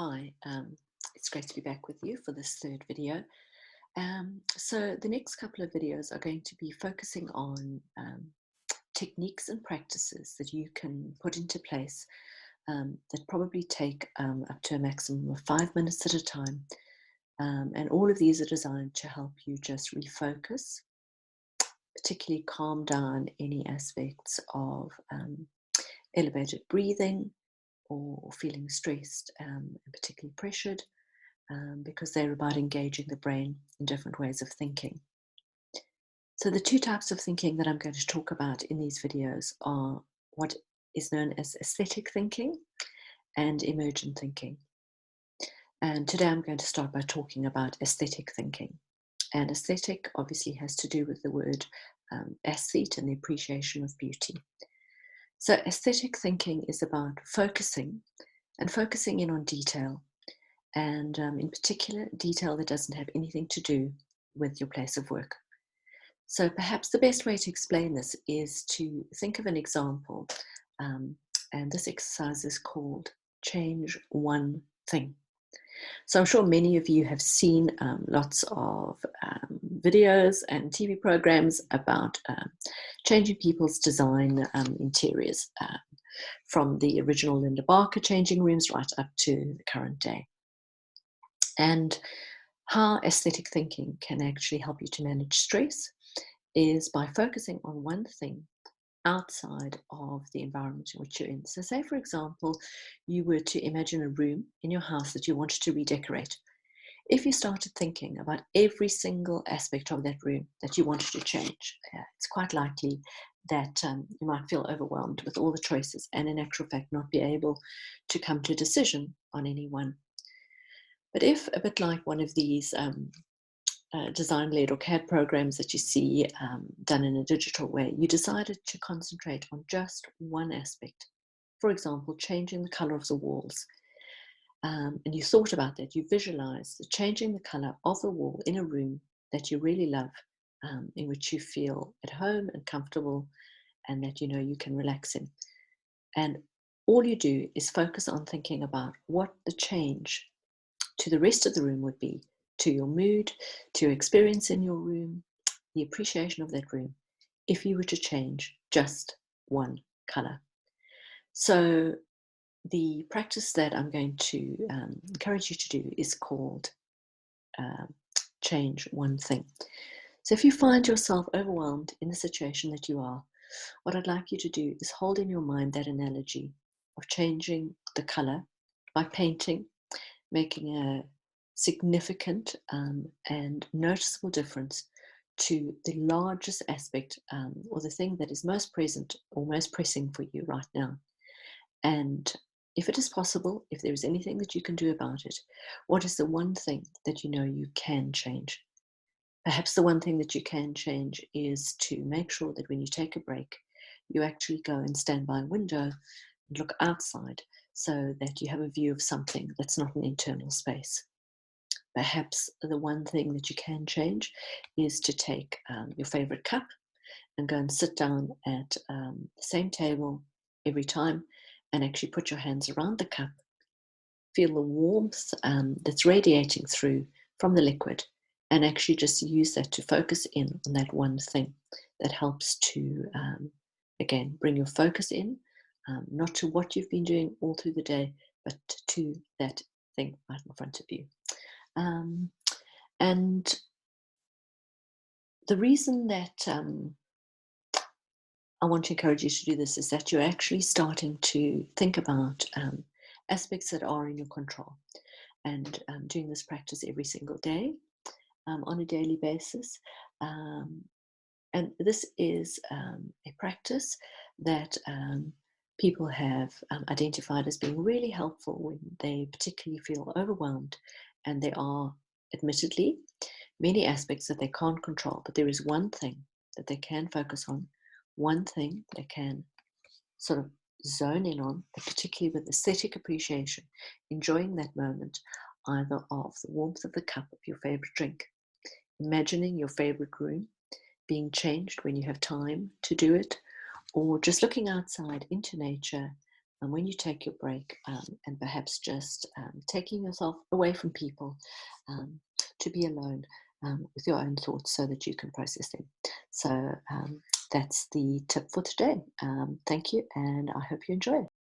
Hi, it's great to be back with you for this third video. So the next couple of videos are going to be focusing on techniques and practices that you can put into place that probably take up to a maximum of 5 minutes at a time. And all of these are designed to help you just refocus, particularly calm down any aspects of elevated breathing or feeling stressed and particularly pressured. Because they're about engaging the brain in different ways of thinking. So the two types of thinking that I'm going to talk about in these videos are what is known as aesthetic thinking and emergent thinking. And today I'm going to start by talking about aesthetic thinking. And aesthetic obviously has to do with the word aesthete and the appreciation of beauty. So aesthetic thinking is about focusing in on detail, and in particular, detail that doesn't have anything to do with your place of work. So perhaps the best way to explain this is to think of an example, and this exercise is called change one thing. So I'm sure many of you have seen lots of videos and TV programs about changing people's design interiors, from the original Linda Barker changing rooms right up to the current day. And how aesthetic thinking can actually help you to manage stress is by focusing on one thing outside of the environment in which you're in. So say, for example, you were to imagine a room in your house that you wanted to redecorate. If you started thinking about every single aspect of that room that you wanted to change, it's quite likely that you might feel overwhelmed with all the choices and in actual fact not be able to come to a decision on any one. But if, a bit like one of these design-led or CAD programs that you see done in a digital way, you decided to concentrate on just one aspect, for example, changing the color of the walls, and you thought about that, you visualized changing the color of the wall in a room that you really love, in which you feel at home and comfortable and that you know you can relax in. And all you do is focus on thinking about what the change to the rest of the room would be, to your mood, to your experience in your room, the appreciation of that room, if you were to change just one color. So the practice that I'm going to encourage you to do is called change one thing. So if you find yourself overwhelmed in the situation that you are, what I'd like you to do is hold in your mind that analogy of changing the color by painting, making a significant and noticeable difference to the largest aspect or the thing that is most present or most pressing for you right now. And if it is possible, if there is anything that you can do about it, what is the one thing that you know you can change? Perhaps the one thing that you can change is to make sure that when you take a break, you actually go and stand by a window and look outside so that you have a view of something that's not an internal space. Perhaps the one thing that you can change is to take your favorite cup and go and sit down at the same table every time and actually put your hands around the cup, feel the warmth that's radiating through from the liquid, and actually just use that to focus in on that one thing. That helps to, again, bring your focus in, not to what you've been doing all through the day, but to that thing right in front of you. And the reason that I want to encourage you to do this is that you're actually starting to think about aspects that are in your control, and doing this practice every single day on a daily basis. And this is a practice that people have identified as being really helpful when they particularly feel overwhelmed, and there are admittedly many aspects that they can't control, but there is one thing that they can focus on, one thing they can sort of zone in on, particularly with aesthetic appreciation, enjoying that moment either of the warmth of the cup of your favorite drink, imagining your favorite room being changed when you have time to do it, or just looking outside into nature and when you take your break, and perhaps just taking yourself away from people, um, to be alone with your own thoughts so that you can process them. So that's the tip for today. Thank you, and I hope you enjoy it.